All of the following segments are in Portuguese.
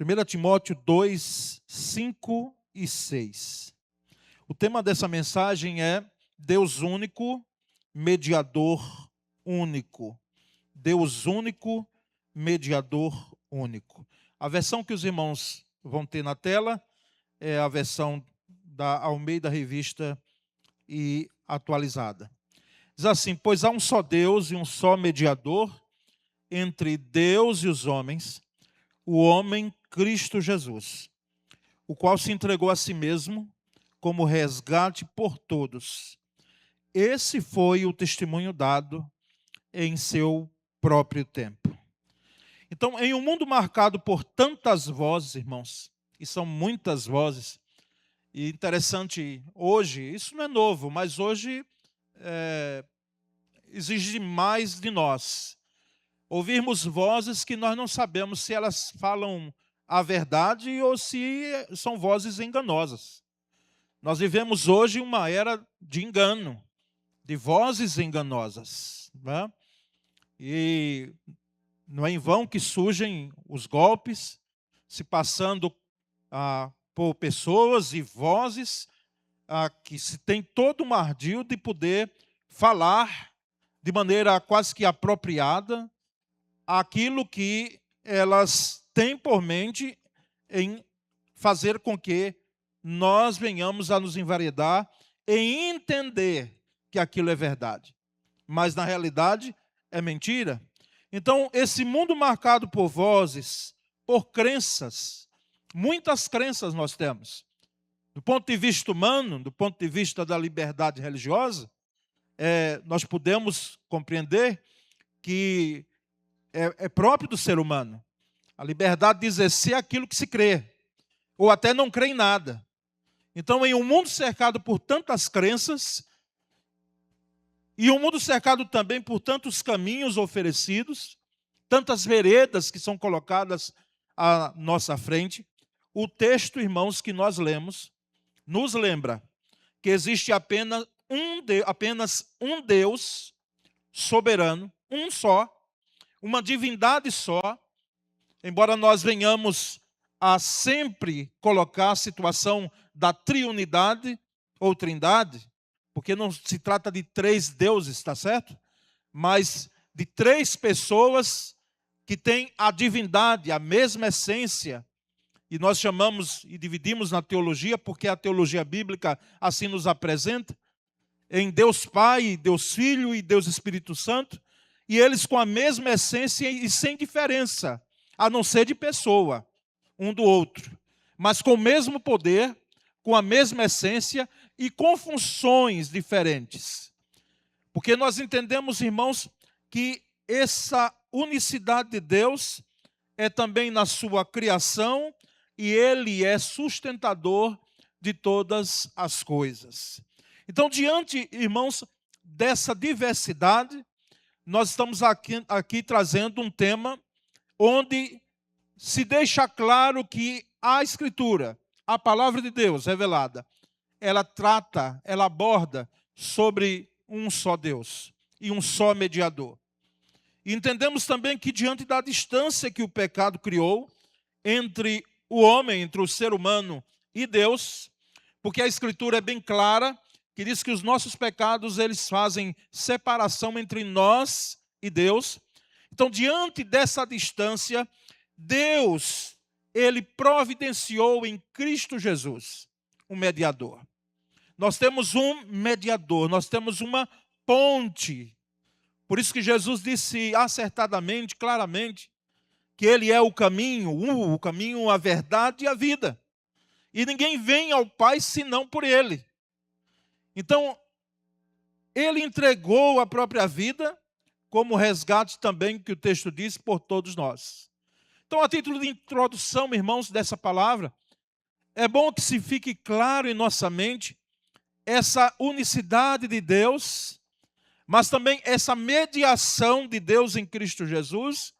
1 Timóteo 2, 5 e 6. O tema dessa mensagem é Deus único, mediador único. Deus único, mediador único. A versão que os irmãos vão ter na tela é a versão da Almeida Revista e atualizada. Diz assim: pois há um só Deus e um só mediador entre Deus e os homens, o homem Cristo Jesus, o qual se entregou a si mesmo como resgate por todos. Esse foi o testemunho dado em seu próprio tempo. Então, em um mundo marcado por tantas vozes, irmãos, e são muitas vozes, e interessante, hoje, isso não é novo, mas hoje exige mais de nós. Ouvirmos vozes que nós não sabemos se elas falam a verdade ou se são vozes enganosas. Nós vivemos hoje uma era de engano, de vozes enganosas, né? E não é em vão que surgem os golpes, se passando por pessoas e vozes que se tem todo um ardil de poder falar de maneira quase que apropriada aquilo que elas têm por mente em fazer com que nós venhamos a nos enveredar em entender que aquilo é verdade. Mas, na realidade, é mentira. Então, esse mundo marcado por vozes, por crenças, muitas crenças nós temos. Do ponto de vista humano, do ponto de vista da liberdade religiosa, nós podemos compreender que é próprio do ser humano. A liberdade de exercer aquilo que se crê, ou até não crê em nada. Então, em um mundo cercado por tantas crenças, e um mundo cercado também por tantos caminhos oferecidos, tantas veredas que são colocadas à nossa frente, o texto, irmãos, que nós lemos, nos lembra que existe apenas um Deus soberano, um só, uma divindade só, embora nós venhamos a sempre colocar a situação da triunidade ou trindade, porque não se trata de três deuses, está certo? Mas de três pessoas que têm a divindade, a mesma essência, e nós chamamos e dividimos na teologia, porque a teologia bíblica assim nos apresenta, em Deus Pai, Deus Filho e Deus Espírito Santo, e eles com a mesma essência e sem diferença, a não ser de pessoa, um do outro, mas com o mesmo poder, com a mesma essência e com funções diferentes. Porque nós entendemos, irmãos, que essa unicidade de Deus é também na sua criação e Ele é sustentador de todas as coisas. Então, diante, irmãos, dessa diversidade, nós estamos aqui trazendo um tema onde se deixa claro que a Escritura, a palavra de Deus revelada, ela trata, ela aborda sobre um só Deus e um só mediador. E entendemos também que diante da distância que o pecado criou entre o homem, entre o ser humano e Deus, porque a Escritura é bem clara, que diz que os nossos pecados, eles fazem separação entre nós e Deus. Então, diante dessa distância, Deus, Ele providenciou em Cristo Jesus um mediador. Nós temos um mediador, nós temos uma ponte. Por isso que Jesus disse acertadamente, claramente, que Ele é o caminho, a verdade e a vida. E ninguém vem ao Pai senão por Ele. Então, Ele entregou a própria vida como resgate também, que o texto diz, por todos nós. Então, a título de introdução, irmãos, dessa palavra, é bom que se fique claro em nossa mente essa unicidade de Deus, mas também essa mediação de Deus em Cristo Jesus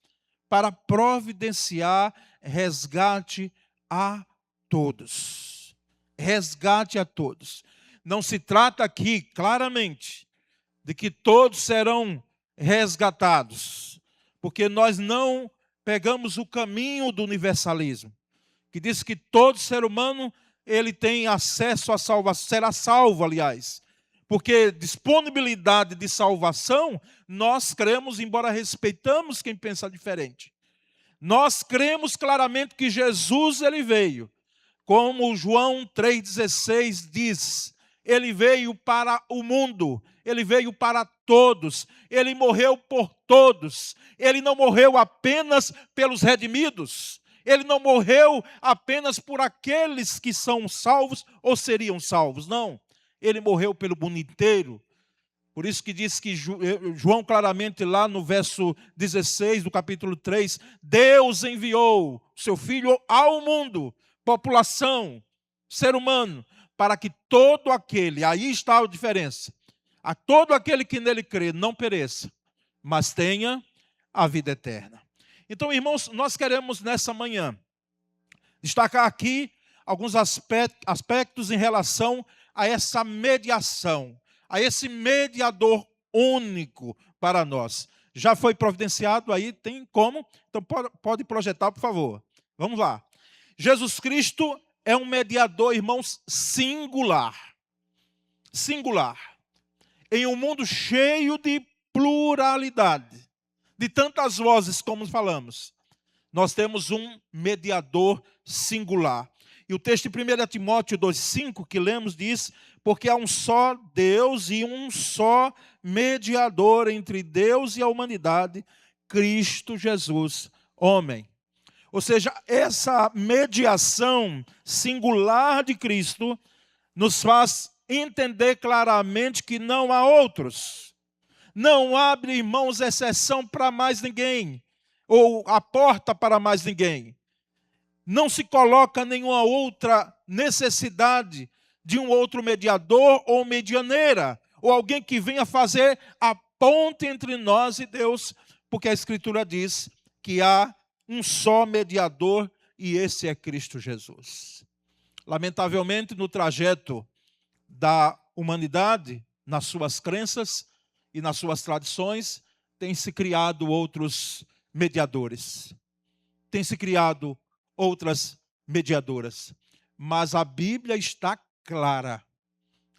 para providenciar resgate a todos. Resgate a todos. Não se trata aqui, claramente, de que todos serão resgatados, porque nós não pegamos o caminho do universalismo. que diz que todo ser humano ele tem acesso à salvação, será salvo, aliás. Porque disponibilidade de salvação, nós cremos, embora respeitamos quem pensa diferente. Nós cremos claramente que Jesus ele veio, como João 3,16 diz, ele veio para o mundo, ele veio para todos, ele morreu por todos, ele não morreu apenas pelos redimidos, ele não morreu apenas por aqueles que são salvos ou seriam salvos, não, ele morreu pelo mundo inteiro. Por isso que diz que João claramente lá no verso 16 do capítulo 3, Deus enviou seu Filho ao mundo, população, ser humano, para que todo aquele, aí está a diferença, a todo aquele que nele crê não pereça, mas tenha a vida eterna. Então, irmãos, nós queremos nessa manhã destacar aqui alguns aspectos em relação a essa mediação, a esse mediador único para nós. Já foi providenciado aí? Tem como? Então pode projetar, por favor. Vamos lá. Jesus Cristo é um mediador, irmãos, singular. Singular. Em um mundo cheio de pluralidade, de tantas vozes como falamos, nós temos um mediador singular. E o texto de 1 Timóteo 2,5 que lemos diz, porque há um só Deus e um só mediador entre Deus e a humanidade, Cristo Jesus, homem. Ou seja, essa mediação singular de Cristo nos faz entender claramente que não há outros. Não abre, irmãos, exceção para mais ninguém, ou a porta para mais ninguém. Não se coloca nenhuma outra necessidade de um outro mediador ou medianeira, ou alguém que venha fazer a ponte entre nós e Deus, porque a Escritura diz que há um só mediador e esse é Cristo Jesus. Lamentavelmente, no trajeto da humanidade, nas suas crenças e nas suas tradições, tem se criado outros mediadores. Tem se criado outras mediadoras. Mas a Bíblia está clara.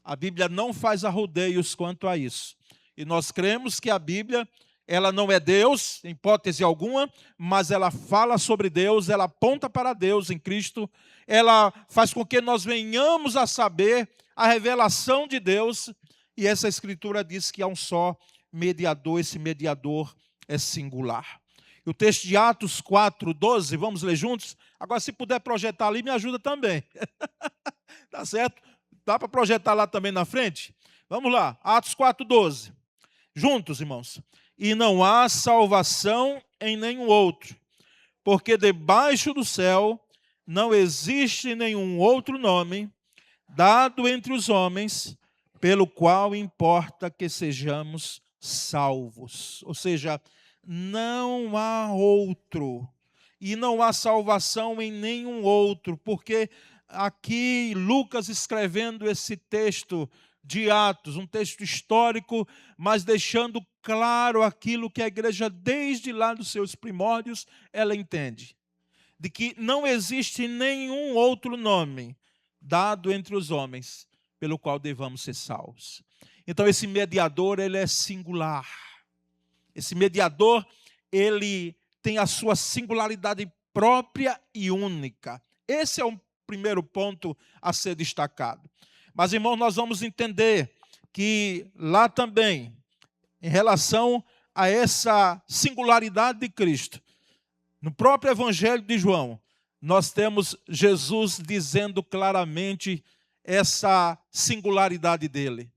A Bíblia não faz arrodeios quanto a isso. E nós cremos que a Bíblia, ela não é Deus, em hipótese alguma, mas ela fala sobre Deus, ela aponta para Deus em Cristo, ela faz com que nós venhamos a saber a revelação de Deus, e essa Escritura diz que há um só mediador, esse mediador é singular. E o texto de Atos 4:12, vamos ler juntos? Agora, se puder projetar ali, me ajuda também. Tá certo? Dá para projetar lá também na frente? Vamos lá, Atos 4:12. Juntos, irmãos. E não há salvação em nenhum outro, porque debaixo do céu não existe nenhum outro nome dado entre os homens, pelo qual importa que sejamos salvos. Ou seja, não há outro, e não há salvação em nenhum outro, porque aqui Lucas escrevendo esse texto de Atos, um texto histórico, mas deixando claro aquilo que a igreja, desde lá dos seus primórdios, ela entende, de que não existe nenhum outro nome dado entre os homens, pelo qual devamos ser salvos. Então esse mediador, ele é singular. Esse mediador, ele tem a sua singularidade própria e única. Esse é o primeiro ponto a ser destacado. Mas, irmãos, nós vamos entender que lá também, em relação a essa singularidade de Cristo, no próprio Evangelho de João, nós temos Jesus dizendo claramente essa singularidade dele.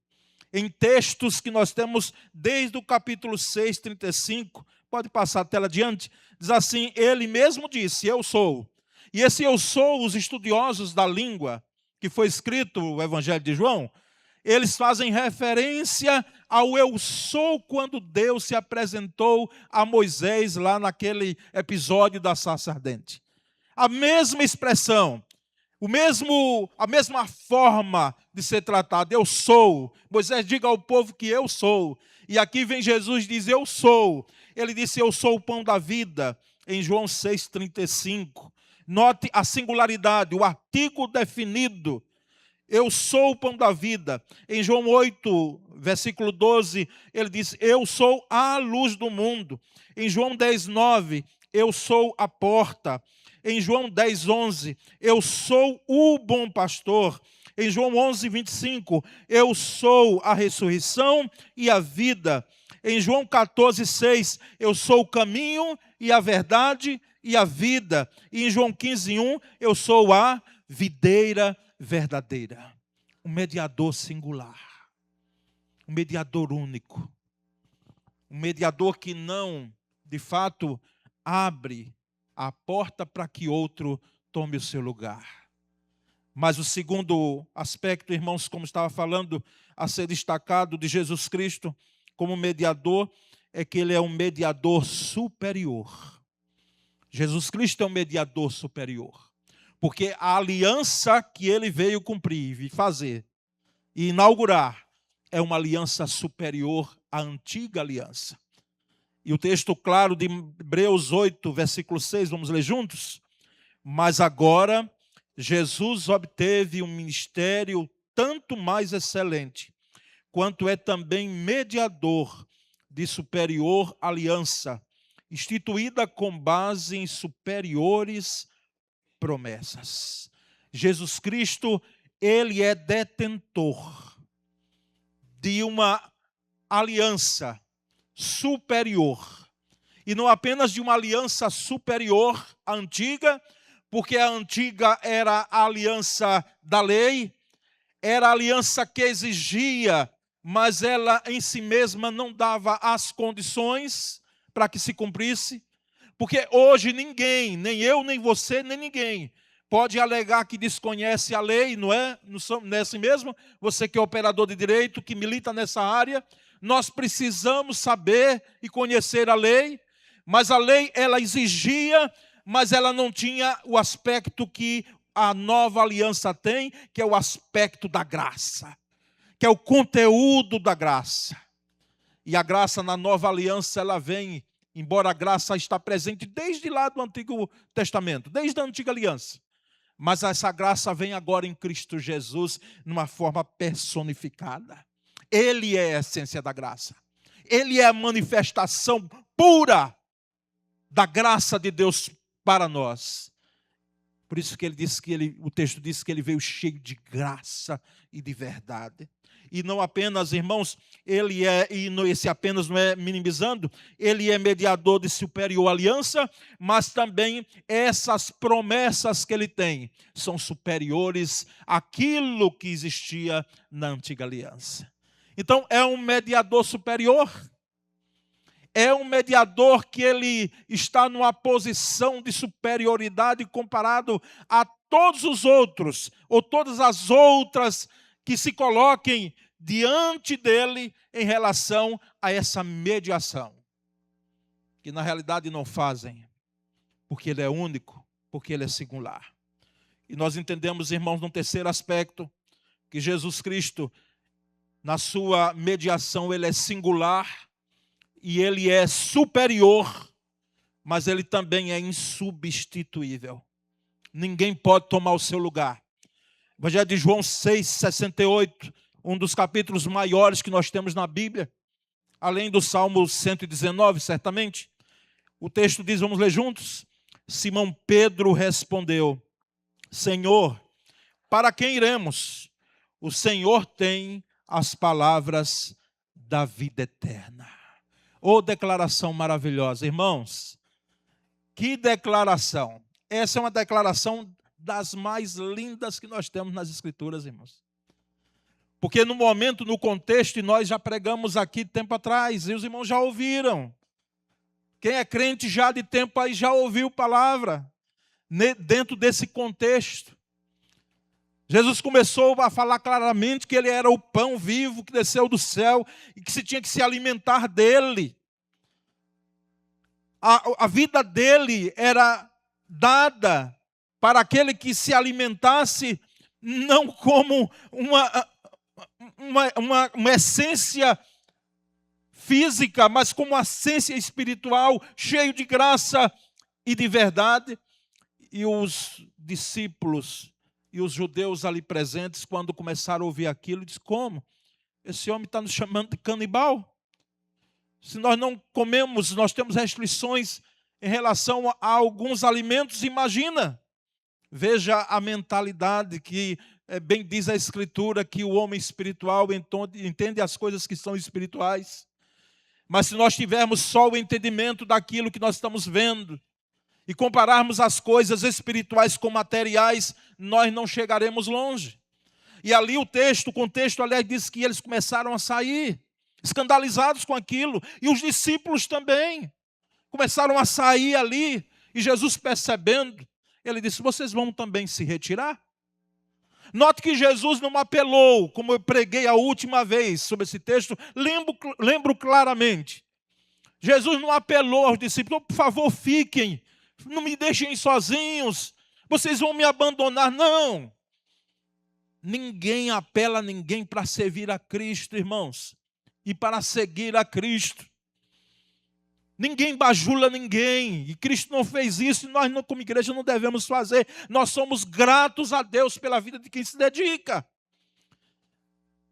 Em textos que nós temos desde o capítulo 6, 35, pode passar a tela adiante, diz assim, ele mesmo disse, eu sou. E esse eu sou, os estudiosos da língua, que foi escrito o Evangelho de João, eles fazem referência ao eu sou quando Deus se apresentou a Moisés lá naquele episódio da sarça ardente. A mesma expressão, a mesma forma de ser tratado, eu sou. Moisés diga ao povo que eu sou. E aqui vem Jesus e diz, eu sou. Ele disse, eu sou o pão da vida, em João 6,35. Note a singularidade, o artigo definido. Eu sou o pão da vida. Em João 8, versículo 12, ele diz, eu sou a luz do mundo. Em João 10, 9, eu sou a porta. Em João 10, 11, eu sou o bom pastor. Em João 11, 25, eu sou a ressurreição e a vida. Em João 14, 6, eu sou o caminho e a verdade e a vida. E em João 15, 1, eu sou a videira verdadeira. Um mediador singular. Um mediador único. Um mediador que não, de fato, abre a porta para que outro tome o seu lugar. Mas o segundo aspecto, irmãos, como estava falando, a ser destacado de Jesus Cristo como mediador, é que ele é um mediador superior. Jesus Cristo é um mediador superior. Porque a aliança que ele veio cumprir e fazer e inaugurar é uma aliança superior à antiga aliança. E o texto claro de Hebreus 8, versículo 6, vamos ler juntos? Mas agora Jesus obteve um ministério tanto mais excelente, quanto é também mediador de superior aliança, instituída com base em superiores promessas. Jesus Cristo, ele é detentor de uma aliança superior. E não apenas de uma aliança superior à antiga, porque a antiga era a aliança da lei, era a aliança que exigia, mas ela em si mesma não dava as condições para que se cumprisse. Porque hoje ninguém, nem eu, nem você, nem ninguém, pode alegar que desconhece a lei, não é? Não é assim mesmo? Você que é operador de direito, que milita nessa área, nós precisamos saber e conhecer a lei, mas a lei ela exigia, mas ela não tinha o aspecto que a nova aliança tem, que é o aspecto da graça, que é o conteúdo da graça. E a graça na nova aliança, ela vem, embora a graça está presente desde lá do Antigo Testamento, desde a antiga aliança. Mas essa graça vem agora em Cristo Jesus, numa forma personificada. Ele é a essência da graça. Ele é a manifestação pura da graça de Deus para nós. Por isso que ele disse que o texto diz que ele veio cheio de graça e de verdade. E não apenas, irmãos, esse apenas não é minimizando, ele é mediador de superior aliança, mas também essas promessas que ele tem são superiores àquilo que existia na antiga aliança. Então, é um mediador superior. É um mediador que ele está numa posição de superioridade comparado a todos os outros, ou todas as outras que se coloquem diante dele em relação a essa mediação. Que na realidade não fazem, porque ele é único, porque ele é singular. E nós entendemos, irmãos, num terceiro aspecto, que Jesus Cristo, na sua mediação, ele é singular, e ele é superior, mas ele também é insubstituível. Ninguém pode tomar o seu lugar. Evangelho de João 6,68, um dos capítulos maiores que nós temos na Bíblia, além do Salmo 119, certamente. O texto diz, vamos ler juntos? Simão Pedro respondeu, Senhor, para quem iremos? O Senhor tem as palavras da vida eterna. Oh, declaração maravilhosa. Irmãos, que declaração. Essa é uma declaração das mais lindas que nós temos nas Escrituras, irmãos. Porque no momento, no contexto, e nós já pregamos aqui tempo atrás, e os irmãos já ouviram. Quem é crente já de tempo aí já ouviu palavra, dentro desse contexto. Jesus começou a falar claramente que ele era o pão vivo que desceu do céu e que se tinha que se alimentar dele. A vida dele era dada para aquele que se alimentasse não como uma essência física, mas como uma essência espiritual, cheio de graça e de verdade. E os discípulos e os judeus ali presentes, quando começaram a ouvir aquilo, dizem: como? Esse homem está nos chamando de canibal? Se nós não comemos, nós temos restrições em relação a alguns alimentos, imagina. Veja a mentalidade que bem diz a Escritura, que o homem espiritual entende as coisas que são espirituais. Mas se nós tivermos só o entendimento daquilo que nós estamos vendo, e compararmos as coisas espirituais com materiais, nós não chegaremos longe. E ali o contexto, aliás, diz que eles começaram a sair, escandalizados com aquilo, e os discípulos também começaram a sair ali, e Jesus percebendo, ele disse: vocês vão também se retirar? Note que Jesus não apelou, como eu preguei a última vez sobre esse texto, lembro claramente. Jesus não apelou aos discípulos: por favor, fiquem, não me deixem sozinhos, vocês vão me abandonar. Não. Ninguém apela a ninguém para servir a Cristo, irmãos, e para seguir a Cristo. Ninguém bajula ninguém, e Cristo não fez isso, e nós como igreja não devemos fazer. Nós somos gratos a Deus pela vida de quem se dedica.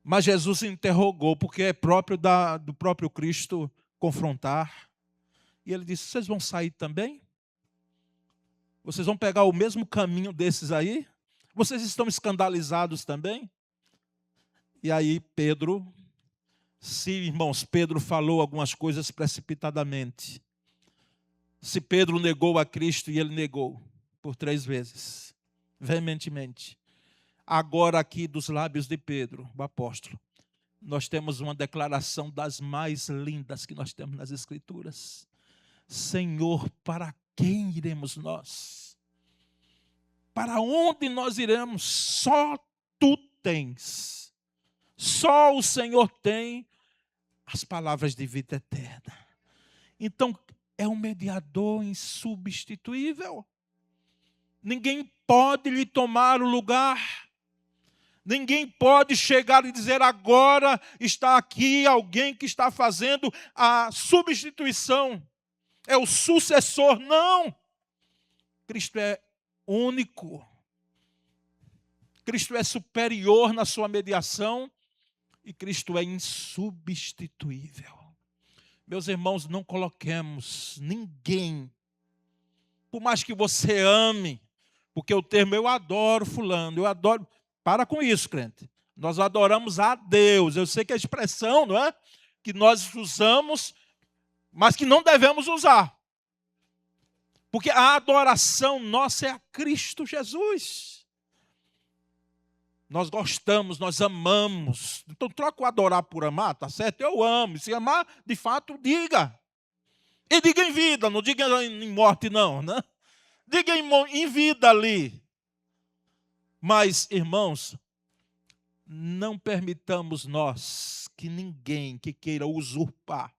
Mas Jesus interrogou, porque é próprio do próprio Cristo confrontar. E ele disse: vocês vão sair também? Vocês vão pegar o mesmo caminho desses aí? Vocês estão escandalizados também? E aí Pedro, irmãos, Pedro falou algumas coisas precipitadamente. Se Pedro negou a Cristo, e ele negou por 3 vezes, veementemente. Agora aqui dos lábios de Pedro, o apóstolo, nós temos uma declaração das mais lindas que nós temos nas Escrituras. Senhor, para quem iremos nós? Para onde nós iremos? Só tu tens. Só o Senhor tem as palavras de vida eterna. Então, é um mediador insubstituível. Ninguém pode lhe tomar o lugar. Ninguém pode chegar e dizer: agora está aqui alguém que está fazendo a substituição. É o sucessor. Não. Cristo é único. Cristo é superior na sua mediação. E Cristo é insubstituível. Meus irmãos, não coloquemos ninguém, por mais que você ame, porque o termo eu adoro fulano, eu adoro. Para com isso, crente. Nós adoramos a Deus. Eu sei que a expressão, não é? Que nós usamos, mas que não devemos usar. Porque a adoração nossa é a Cristo Jesus. Nós gostamos, nós amamos. Então troca o adorar por amar, tá certo? Eu amo. Se amar, de fato, diga. E diga em vida, não diga em morte não, né? Diga em vida ali. Mas, irmãos, não permitamos nós que ninguém que queira usurpar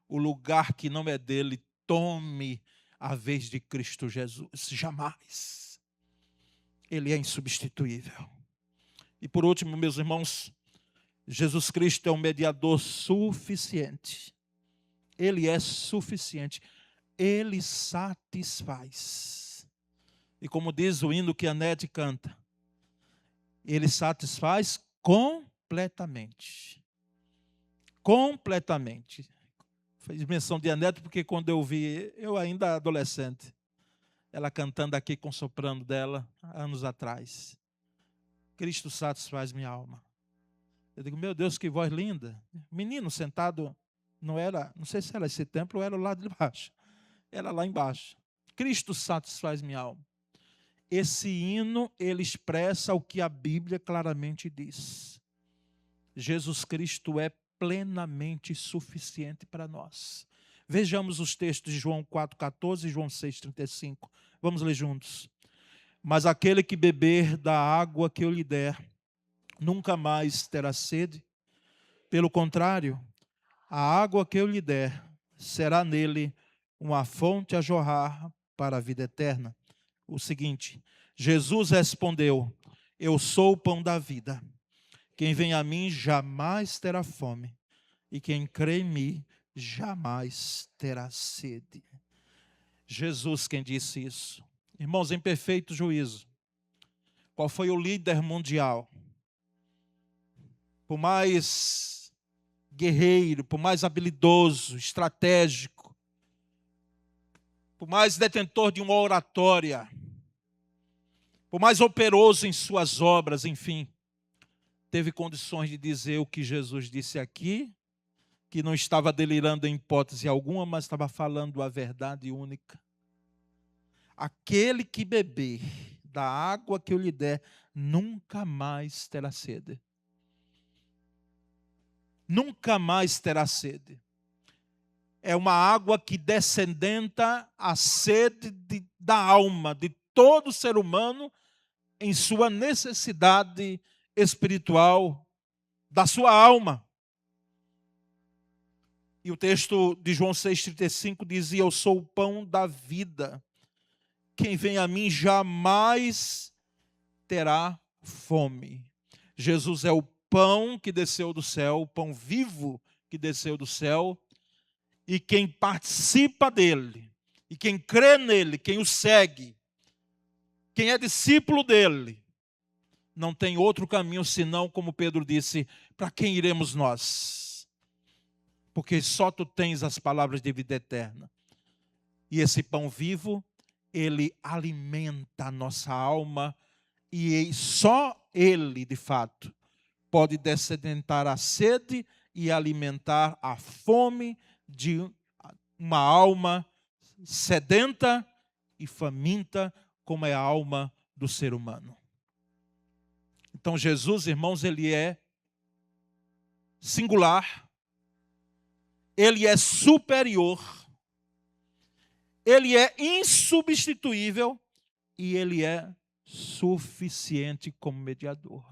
o lugar que não é dele tome a vez de Cristo Jesus. Jamais. Ele é insubstituível. E por último, meus irmãos, Jesus Cristo é um mediador suficiente. Ele é suficiente. Ele satisfaz. E como diz o hino que a Nete canta, ele satisfaz completamente. Completamente. Fiz menção de Anete porque quando eu vi, eu ainda adolescente, ela cantando aqui com o soprano dela, anos atrás. Cristo satisfaz minha alma. Eu digo: meu Deus, que voz linda. Menino sentado, não sei se era esse templo ou era o lado de baixo. Era lá embaixo. Cristo satisfaz minha alma. Esse hino, ele expressa o que a Bíblia claramente diz. Jesus Cristo é plenamente suficiente para nós. Vejamos os textos de João 4,14 e João 6,35. Vamos ler juntos. Mas aquele que beber da água que eu lhe der, nunca mais terá sede. Pelo contrário, a água que eu lhe der será nele uma fonte a jorrar para a vida eterna. O seguinte, Jesus respondeu: eu sou o pão da vida. Quem vem a mim jamais terá fome, e quem crê em mim jamais terá sede. Jesus quem disse isso. Irmãos, em perfeito juízo, qual foi o líder mundial? Por mais guerreiro, por mais habilidoso, estratégico, por mais detentor de uma oratória, por mais operoso em suas obras, enfim, teve condições de dizer o que Jesus disse aqui, que não estava delirando em hipótese alguma, mas estava falando a verdade única. Aquele que beber da água que eu lhe der, nunca mais terá sede. Nunca mais terá sede. É uma água que descendenta a sede da alma, de todo ser humano, em sua necessidade espiritual, da sua alma. E o texto de João 6,35 dizia: eu sou o pão da vida. Quem vem a mim jamais terá fome. Jesus é o pão que desceu do céu, o pão vivo que desceu do céu. E quem participa dele, e quem crê nele, quem o segue, quem é discípulo dele, não tem outro caminho senão, como Pedro disse, para quem iremos nós? Porque só tu tens as palavras de vida eterna. E esse pão vivo, ele alimenta a nossa alma, e só ele, de fato, pode descedentar a sede e alimentar a fome de uma alma sedenta e faminta, como é a alma do ser humano. Então Jesus, irmãos, ele é singular, ele é superior, ele é insubstituível e ele é suficiente como mediador.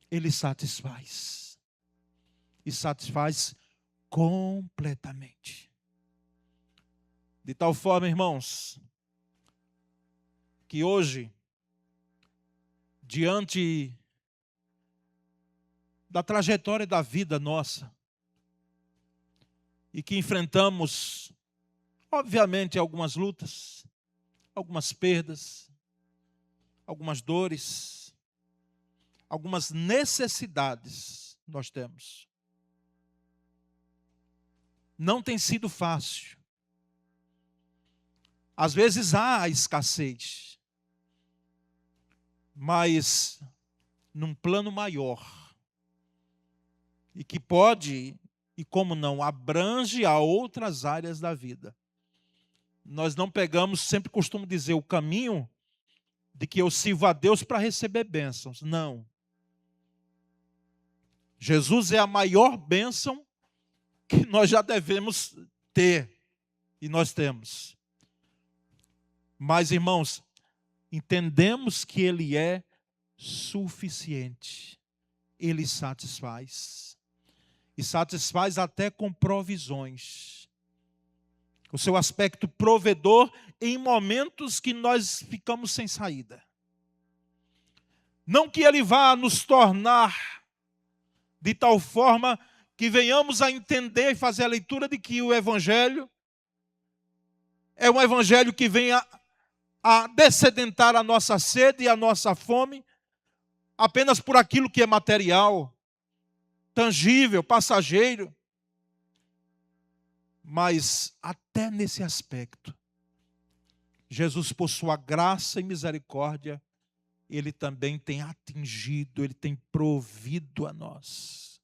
Ele satisfaz. E satisfaz completamente. De tal forma, irmãos, que hoje, diante da trajetória da vida nossa, e que enfrentamos, obviamente, algumas lutas, algumas perdas, algumas dores, algumas necessidades nós temos. Não tem sido fácil. Às vezes há escassez, mas num plano maior, e que pode, e como não, abrange a outras áreas da vida. Nós não pegamos, sempre costumo dizer, o caminho de que eu sirvo a Deus para receber bênçãos. Não. Jesus é a maior bênção que nós já devemos ter, e nós temos. Mas, irmãos, entendemos que Ele é suficiente. Ele satisfaz. E satisfaz até com provisões. O seu aspecto provedor em momentos que nós ficamos sem saída. Não que Ele vá nos tornar de tal forma que venhamos a entender e fazer a leitura de que o Evangelho é um Evangelho que vem a descedentar a nossa sede e a nossa fome apenas por aquilo que é material, tangível, passageiro. Mas até nesse aspecto, Jesus, por sua graça e misericórdia, Ele também tem atingido, Ele tem provido a nós.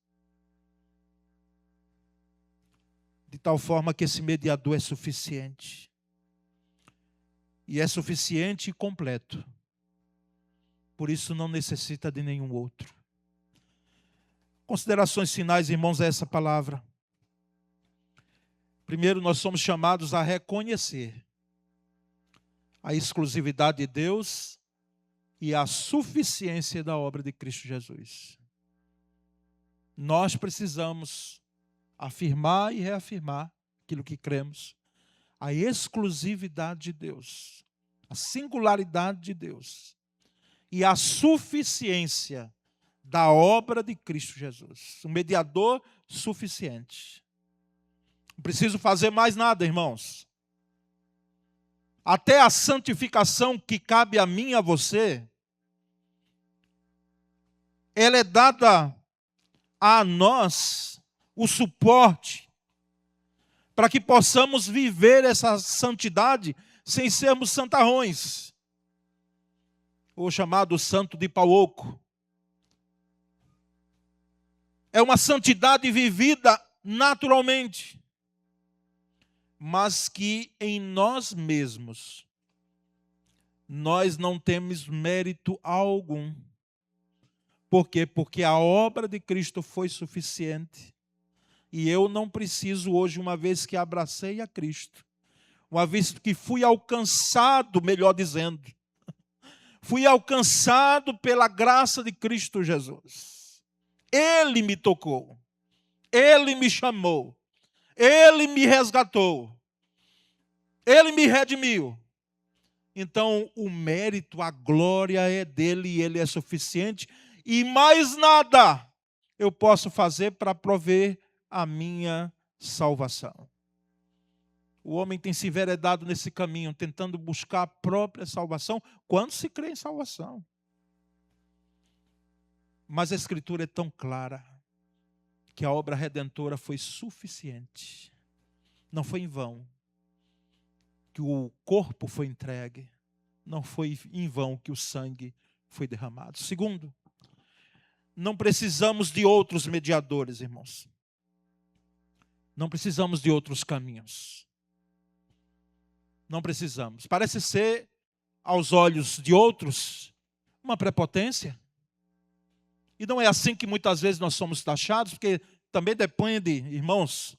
De tal forma que esse mediador é suficiente. E é suficiente e completo. Por isso não necessita de nenhum outro. Considerações finais, irmãos, a essa palavra. Primeiro, nós somos chamados a reconhecer a exclusividade de Deus e a suficiência da obra de Cristo Jesus. Nós precisamos afirmar e reafirmar aquilo que cremos. A exclusividade de Deus, a singularidade de Deus e a suficiência da obra de Cristo Jesus. Um mediador suficiente. Não preciso fazer mais nada, irmãos. até a santificação que cabe a mim e a você, ela é dada a nós o suporte para que possamos viver essa santidade sem sermos santarrões, o chamado santo de pau oco. É uma santidade vivida naturalmente, mas que em nós mesmos nós não temos mérito algum. Por quê? Porque a obra de Cristo foi suficiente. E eu não preciso hoje, uma vez que abracei a Cristo, uma vez que fui alcançado, melhor dizendo, fui alcançado pela graça de Cristo Jesus. Ele me tocou, Ele me chamou, Ele me resgatou, Ele me redimiu. Então, o mérito, a glória é dele e ele é suficiente. E mais nada eu posso fazer para prover a minha salvação. O homem tem se enveredado nesse caminho, tentando buscar a própria salvação, quando se crê em salvação. Mas a Escritura é tão clara, que a obra redentora foi suficiente. Não foi em vão que o corpo foi entregue. Não foi em vão que o sangue foi derramado. Segundo, não precisamos de outros mediadores, irmãos. Não precisamos de outros caminhos. Não precisamos. Parece ser, aos olhos de outros, uma prepotência. E não é assim que muitas vezes nós somos taxados, porque também depende, irmãos,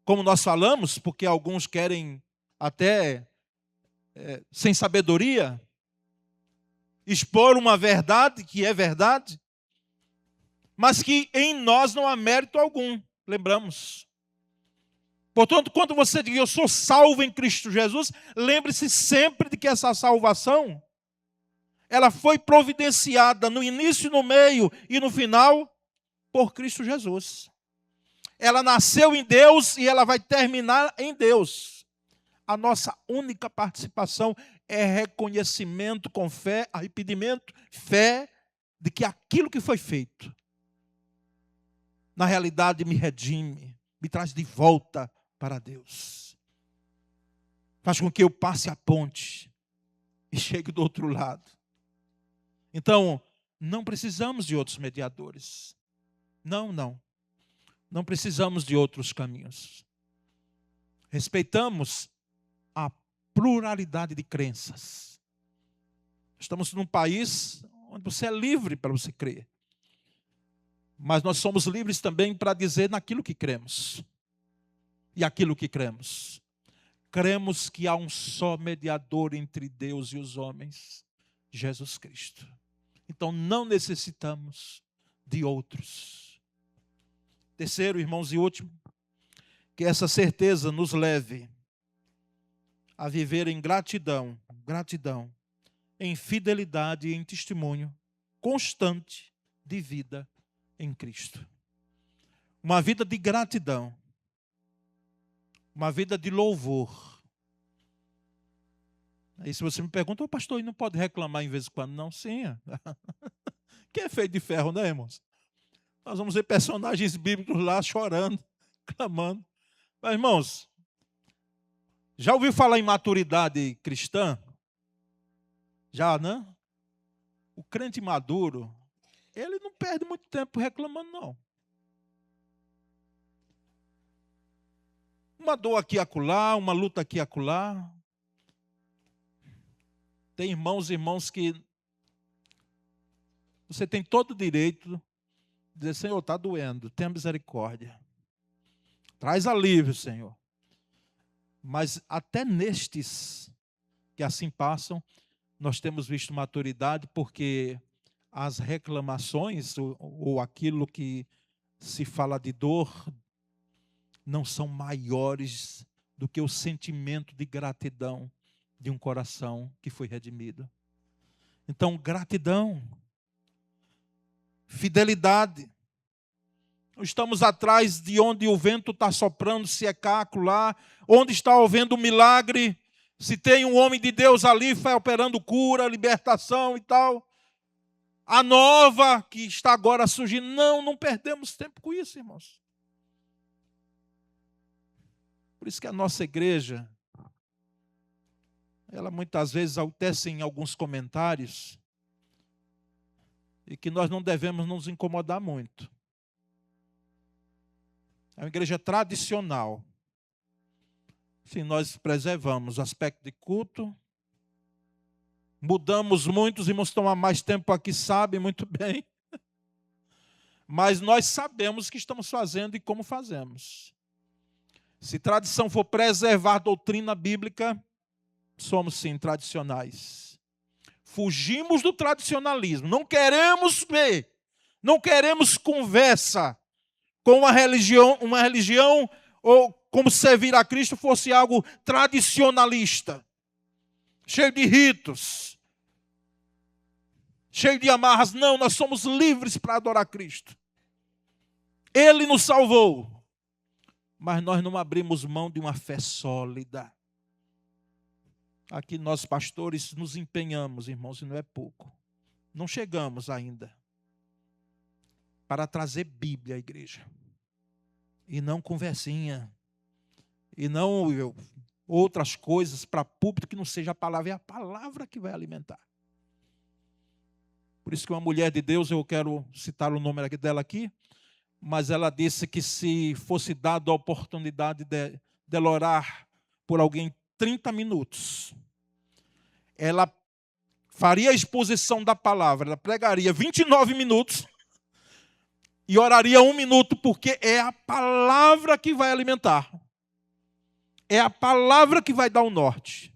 como nós falamos, porque alguns querem até, sem sabedoria, expor uma verdade que é verdade, mas que em nós não há mérito algum, lembramos. Portanto, quando você diz eu sou salvo em Cristo Jesus, lembre-se sempre de que essa salvação, ela foi providenciada no início, no meio e no final por Cristo Jesus. Ela nasceu em Deus e ela vai terminar em Deus. A nossa única participação é reconhecimento com fé, arrependimento, fé de que aquilo que foi feito, na realidade me redime, me traz de volta para Deus. Faz com que eu passe a ponte e chegue do outro lado. Então, não precisamos de outros mediadores. Não precisamos de outros caminhos. Respeitamos a pluralidade de crenças. Estamos num país onde você é livre para você crer. Mas nós somos livres também para dizer naquilo que cremos. E aquilo que cremos. Cremos que há um só mediador entre Deus e os homens, Jesus Cristo. Então não necessitamos de outros. Terceiro, irmãos, e último, que essa certeza nos leve a viver em gratidão, em fidelidade e em testemunho constante de vida em Cristo. Uma vida de gratidão, uma vida de louvor. Aí se você me pergunta, pastor, e não pode reclamar em vez em quando? Não, sim. Quem é feito de ferro, né, irmãos? Nós vamos ver personagens bíblicos lá chorando, clamando. Mas, irmãos, já ouviu falar em maturidade cristã? Já, né? O crente maduro, ele não perde muito tempo reclamando, não. Uma dor aqui e acolá, uma luta aqui e acolá. Tem irmãos que você tem todo o direito de dizer, Senhor, está doendo, tenha misericórdia. Traz alívio, Senhor. Mas até nestes que assim passam, nós temos visto maturidade, porque as reclamações, ou aquilo que se fala de dor, não são maiores do que o sentimento de gratidão de um coração que foi redimido. Então, gratidão, fidelidade. Estamos atrás de onde o vento está soprando, se é cá, acolá, onde está havendo um milagre, Se tem um homem de Deus ali, vai operando cura, libertação e tal. A nova que está agora surgindo. Não perdemos tempo com isso, irmãos. Por isso que a nossa igreja, ela muitas vezes altece em alguns comentários, e que nós não devemos nos incomodar muito. É uma igreja tradicional. Sim, nós preservamos o aspecto de culto. Mudamos muito, os irmãos que estão há mais tempo aqui sabem muito bem. Mas nós sabemos o que estamos fazendo e como fazemos. Se tradição for preservar a doutrina bíblica, somos sim tradicionais. Fugimos do tradicionalismo. Não queremos ver, não queremos conversa com uma religião ou como servir a Cristo fosse algo tradicionalista, cheio de ritos, cheio de amarras. Não, nós somos livres para adorar Cristo. Ele nos salvou, mas nós não abrimos mão de uma fé sólida. Aqui nós pastores nos empenhamos, irmãos, e não é pouco. Não chegamos ainda para trazer Bíblia à igreja. E não conversinha. E não outras coisas para púlpito que não seja a palavra. É a palavra que vai alimentar. Por isso que uma mulher de Deus, eu quero citar o nome dela aqui, mas ela disse que se fosse dada a oportunidade dela orar por alguém 30 minutos, ela faria a exposição da palavra, ela pregaria 29 minutos e oraria 1 minuto, porque é a palavra que vai alimentar. É a palavra que vai dar o norte.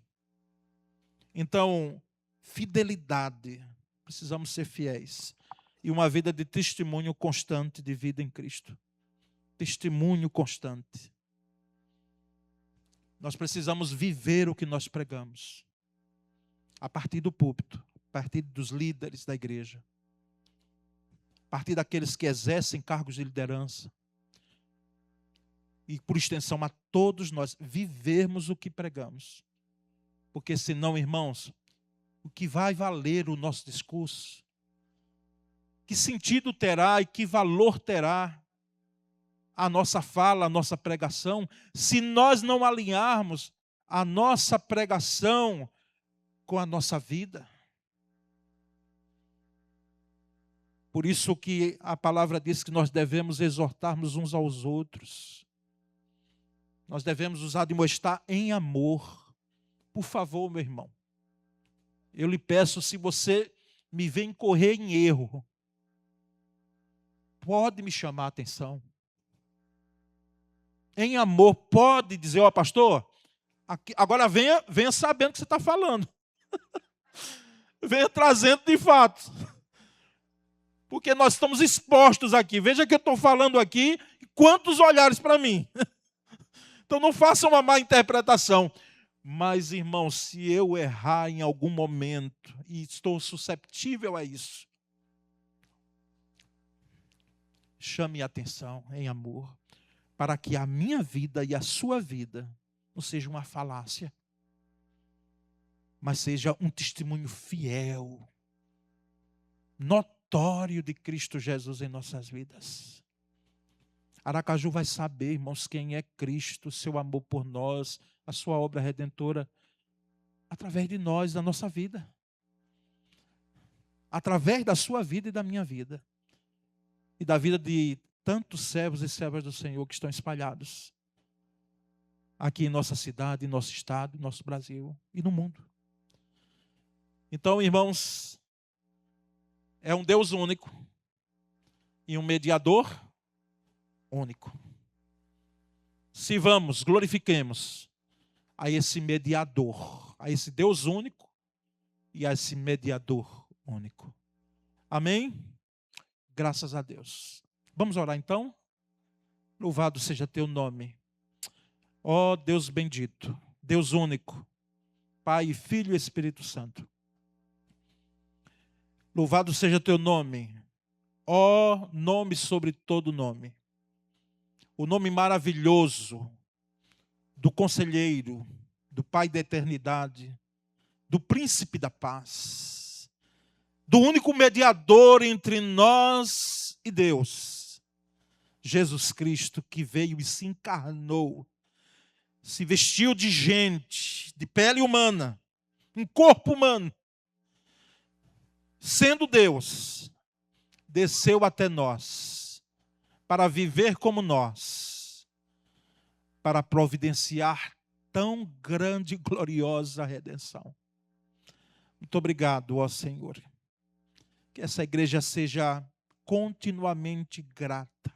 Então, fidelidade. Precisamos ser fiéis. E uma vida de testemunho constante de vida em Cristo. Testemunho constante. Nós precisamos viver o que nós pregamos. A partir do púlpito, a partir dos líderes da igreja. A partir daqueles que exercem cargos de liderança. E por extensão a todos nós, vivermos o que pregamos. Porque senão, irmãos, o que vai valer o nosso discurso? Que sentido terá e que valor terá a nossa fala, a nossa pregação, se nós não alinharmos a nossa pregação com a nossa vida? Por isso que a palavra diz que nós devemos exortarmos uns aos outros. Nós devemos nos admoestar em amor. Por favor, meu irmão, eu lhe peço, se você me vê incorrer em erro, pode me chamar a atenção. Em amor, pode dizer, ó pastor, agora venha sabendo o que você está falando. Venha trazendo de fato. Porque nós estamos expostos aqui. Veja que eu estou falando aqui, quantos olhares para mim. Então não façam uma má interpretação. Mas, irmão, se eu errar em algum momento, e estou susceptível a isso, chame a atenção em amor, para que a minha vida e a sua vida não seja uma falácia, mas seja um testemunho fiel, notório de Cristo Jesus em nossas vidas. Aracaju vai saber, irmãos, quem é Cristo, seu amor por nós, a sua obra redentora, através de nós, da nossa vida. Através da sua vida e da minha vida. E da vida de tantos servos e servas do Senhor que estão espalhados aqui em nossa cidade, em nosso estado, em nosso Brasil e no mundo. Então, irmãos, é um Deus único e um mediador único. Se vamos, glorifiquemos a esse mediador, a esse Deus único e a esse mediador único. Amém? Graças a Deus. Vamos orar então? Louvado seja teu nome. Ó Deus bendito, Deus único, Pai, Filho e Espírito Santo. Louvado seja teu nome, ó nome sobre todo nome. O nome maravilhoso do conselheiro, do Pai da eternidade, do Príncipe da paz, do único mediador entre nós e Deus, Jesus Cristo, que veio e se encarnou, se vestiu de gente, de pele humana, um corpo humano, sendo Deus, desceu até nós, para viver como nós, para providenciar tão grande e gloriosa redenção. Muito obrigado, ó Senhor. Que essa igreja seja continuamente grata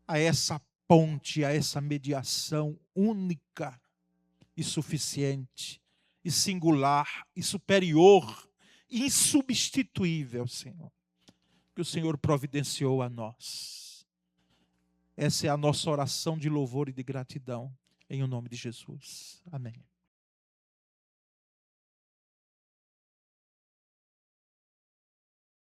a essa ponte, a essa mediação única e suficiente, e singular, e superior, e insubstituível, Senhor, que o Senhor providenciou a nós. Essa é a nossa oração de louvor e de gratidão, em o nome de Jesus. Amém.